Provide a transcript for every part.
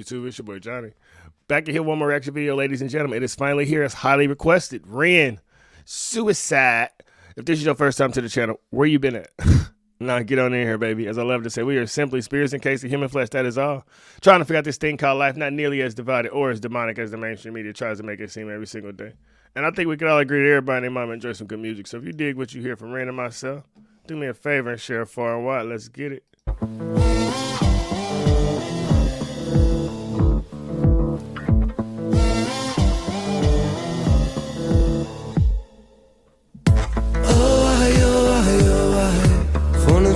YouTube? It's your boy Johnny. Back in here, one more reaction video, ladies and gentlemen. It is finally here. It's highly requested. Ren, Suicide. If this is your first time to the channel, where you been at? Nah, get on in here, baby. As I love to say, we are simply spirits encased in human flesh. That is all. Trying to figure out this thing called life, not nearly as divided or as demonic as the mainstream media tries to make it seem every single day. And I think we can all agree that everybody and their mama enjoy some good music. So if you dig what you hear from Ren and myself, do me a favor and share far and wide. Let's get it.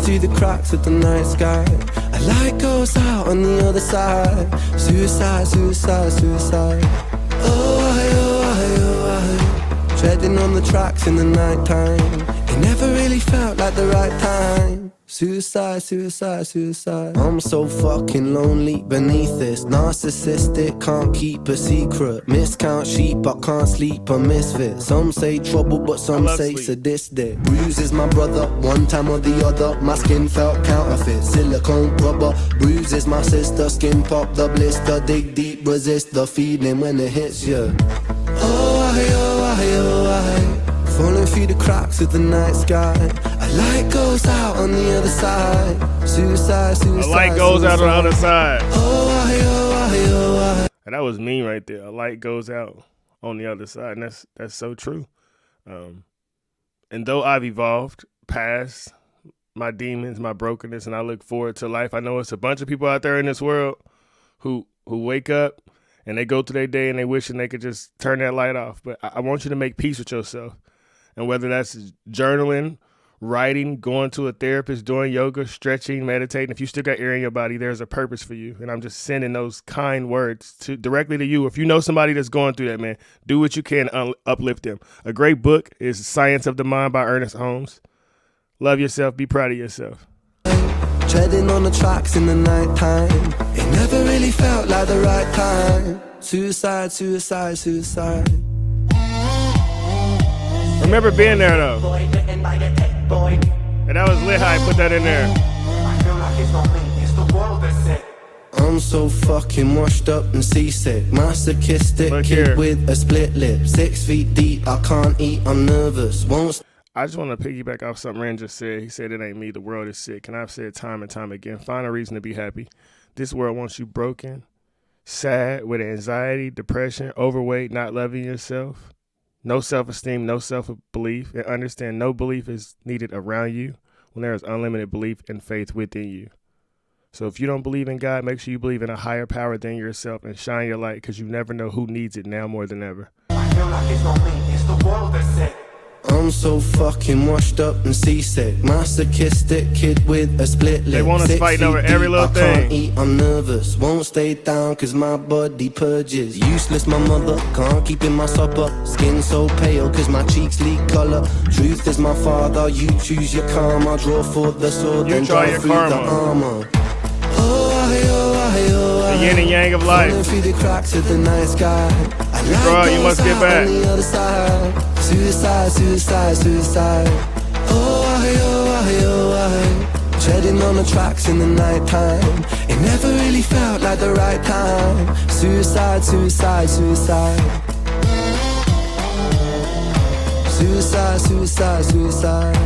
Through the cracks of the night sky, a light goes out on the other side. Suicide, suicide, suicide. Oh, treading on the tracks in the night time. It never really felt like the right time. Suicide, suicide, suicide. I'm so fucking lonely beneath this. Narcissistic, can't keep a secret. Miscount sheep, I can't sleep, a misfit. Some say trouble, but some say sadistic. Bruises my brother, one time or the other. My skin felt counterfeit, silicone rubber. Bruises my sister, skin pop the blister. Dig deep, resist the feeling when it hits you. Falling through the cracks of the night sky. A light goes out on the other side. Suicide, suicide. A light goes out on the other side. And that was me right there. A light goes out on the other side. And that's so true. And though I've evolved past my demons, my brokenness, and I look forward to life, I know it's a bunch of people out there in this world who wake up and they go through their day and they wishing they could just turn that light off. But I want you to make peace with yourself. And whether that's journaling, writing, going to a therapist, doing yoga, stretching, meditating, if you still got air in your body, there's a purpose for you. And I'm just sending those kind words directly to you. If you know somebody that's going through that, man, do what you can to uplift them. A great book is Science of the Mind by Ernest Holmes. Love yourself. Be proud of yourself. Treading on the tracks in the night time. It never really felt like the right time. Suicide, suicide, suicide. Remember being there though. And that was lit how I put that in there. I'm so fucking washed up and seasick. Masochistic kid with a split lip. 6 feet deep, I can't eat, I'm nervous. I just want to piggyback off something Ren just said. He said it ain't me, the world is sick. And I've said time and time again, find a reason to be happy. This world wants you broken, sad, with anxiety, depression, overweight, not loving yourself. No self-esteem, no self-belief, and understand no belief is needed around you when there is unlimited belief and faith within you. So if you don't believe in God, make sure you believe in a higher power than yourself and shine your light, because you never know who needs it now more than ever. I feel like it's not me, it's the world that's sick. I'm so fucking washed up and seasick. Masochistic kid with a split lip. They want us fighting over every little thing. I can't eat, I'm nervous. Won't stay down cause my body purges. Useless my mother, can't keep in my supper. Skin so pale cause my cheeks leak color. Truth is my father, you choose your karma. Draw for the sword, then draw through the armor. The yin and yang of life. Through the cracks of the night sky. Bro, you must get back. Suicide, suicide, suicide. Treading on the tracks in the night time. It never really felt like the right time. Suicide, suicide, suicide. Suicide, suicide, suicide.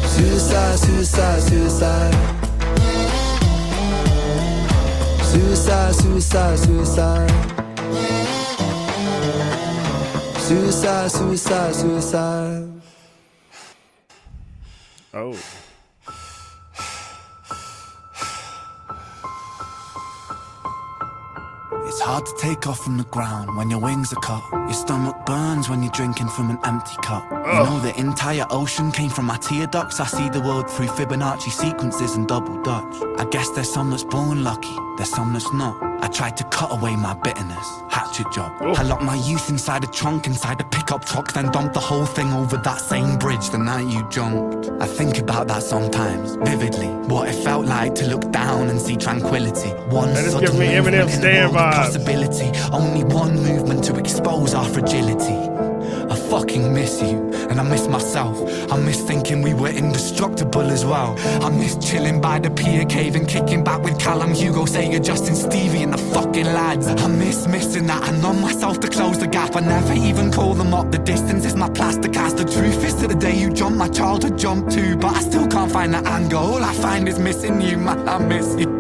Suicide, suicide, suicide. Suicide, suicide, suicide. Suicide, suicide, suicide. Oh. It's hard to take off from the ground when your wings are cut. Your stomach burns when you're drinking from an empty cup. You know the entire ocean came from my tear ducts. I see the world through Fibonacci sequences and double Dutch. I guess there's some that's born lucky, there's some that's not. I tried to cut away my bitterness, hatchet job. I locked my youth inside a trunk, inside a pickup truck, then dumped the whole thing over that same bridge the night you jumped. I think about that sometimes, vividly. What it felt like to look down and see tranquility. One give me Eminem stand vibes. Possibility. Only one movement to expose our fragility. I fucking miss you, and I miss myself. I miss thinking we were indestructible as well. I miss chilling by the pier cave and kicking back with Callum, Hugo, Sega, Justin, Stevie and the fucking lads. I miss missing that. I numb myself to close the gap. I never even call them up. The distance is my plaster cast. The truth is that the day you jump, my childhood jumped too. But I still can't find that anger. All I find is missing you, man, I miss you.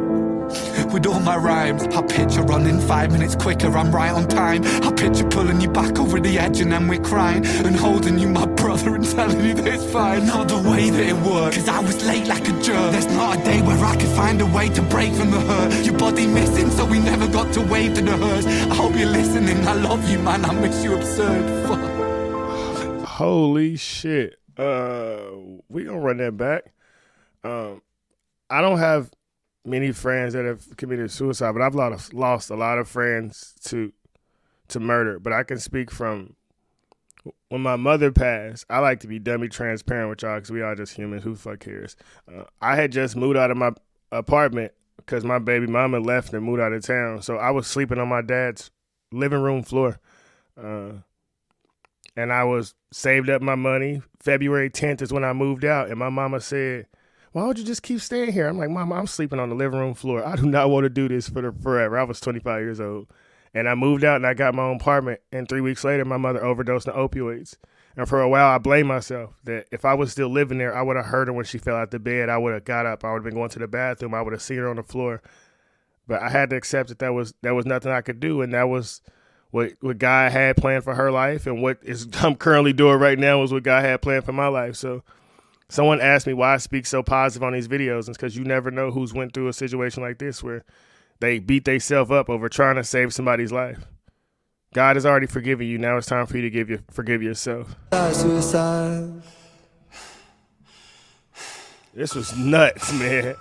With all my rhymes, I picture running 5 minutes quicker, I'm right on time. I picture pulling you back over the edge and then we're crying, and holding you, my brother, and telling you that it's fine. Not the way that it worked, cause I was late like a jerk. There's not a day where I could find a way to break from the hurt. Your body missing, so we never got to wave to the hers. I hope you're listening, I love you, man, I miss you absurd. Fuck. Holy shit. We gonna run that back. I don't have many friends that have committed suicide, but I've lost a lot of friends to murder. But I can speak from when my mother passed. I like to be dummy transparent with y'all because we all just humans. Who the fuck cares? I had just moved out of my apartment because my baby mama left and moved out of town. So I was sleeping on my dad's living room floor. And I was saved up my money. February 10th is when I moved out. And my mama said, why don't you just keep staying here? I'm like, Mama, I'm sleeping on the living room floor. I do not want to do this forever. I was 25 years old. And I moved out and I got my own apartment. And 3 weeks later, my mother overdosed on opioids. And for a while, I blamed myself that if I was still living there, I would have heard her when she fell out the bed. I would have got up. I would have been going to the bathroom. I would have seen her on the floor. But I had to accept that was nothing I could do. And that was what God had planned for her life. And what I'm currently doing right now is what God had planned for my life. So someone asked me why I speak so positive on these videos, and it's because you never know who's went through a situation like this where they beat themselves up over trying to save somebody's life. God has already forgiven you. Now it's time for you to forgive yourself. Suicide. This was nuts, man.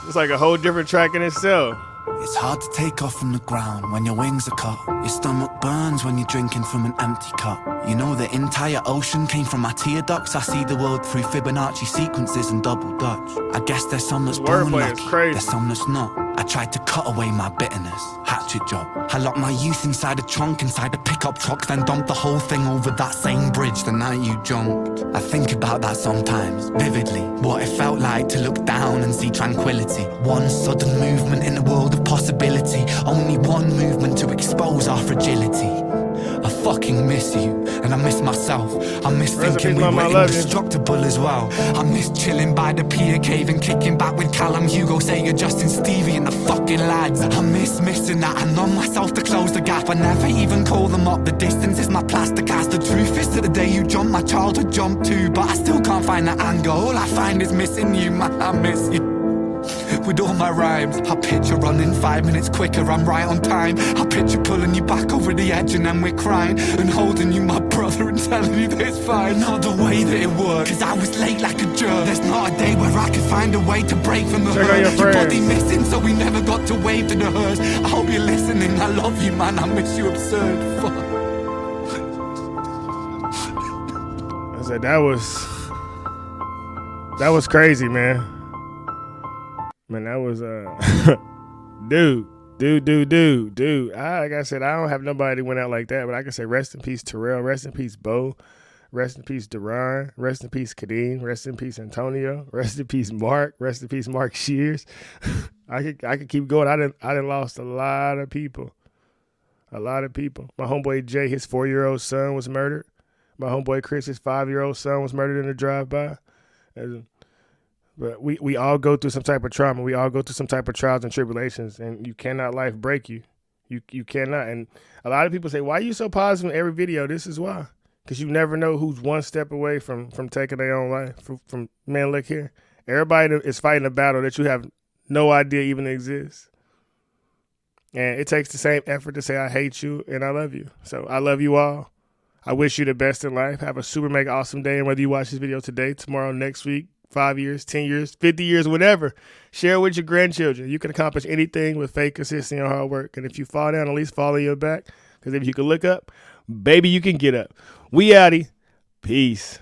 It's like a whole different track in itself. It's hard to take off from the ground when your wings are cut. Your stomach burns when you're drinking from an empty cup. You know the entire ocean came from my tear ducts. I see the world through Fibonacci sequences and double Dutch. I guess there's some that's born lucky, there's some that's not. I tried to cut away my bitterness, hatchet job. I locked my youth inside a trunk, inside a pickup truck, then dumped the whole thing over that same bridge the night you jumped. I think about that sometimes, vividly. What it felt like to look down and see tranquility. One sudden movement in a world of possibility. Only one movement to expose our fragility. I fucking miss you, and I miss myself. I miss thinking we were indestructible as well. I miss chilling by the pier cave and kicking back with Callum, Hugo, Sega, Justin, Stevie and the fucking lads. I miss missing that. I numb myself to close the gap. I never even call them up. The distance is my plaster cast. The truth is that the day you jump, my childhood jumped too. But I still can't find that anger. All I find is missing you, man, I miss you. With all my rhymes, I picture running 5 minutes quicker, I'm right on time. I picture pulling you back over the edge and then we're crying, and holding you, my brother, and telling you that it's fine. Not the way that it worked, cause I was late like a jerk. There's not a day where I could find a way to break from the hurt. Your body missing, so we never got to wave to the hers. I hope you're listening, I love you, man, I miss you absurd. Fuck. I said that was crazy, man. Man, that was dude. Like I said, I don't have nobody went out like that, but I can say rest in peace Terrell, rest in peace Bo, rest in peace Duran, rest in peace Kadeem, rest in peace Antonio, rest in peace Mark, rest in peace Mark Shears. I could keep going. I done lost a lot of people. My homeboy Jay, his 4-year-old son was murdered. My homeboy Chris, his 5-year-old son was murdered in a drive-by. But we all go through some type of trauma. We all go through some type of trials and tribulations, and you cannot life break you. You cannot. And a lot of people say, why are you so positive in every video? This is why. Because you never know who's one step away from taking their own life. From man, look here. Everybody is fighting a battle that you have no idea even exists. And it takes the same effort to say I hate you and I love you. So I love you all. I wish you the best in life. Have a super mega awesome day. And whether you watch this video today, tomorrow, next week, 5 years, 10 years, 50 years, whatever, share it with your grandchildren. You can accomplish anything with faith, consistency, and hard work. And if you fall down, at least fall on your back. Because if you can look up, baby, you can get up. We outie. Peace.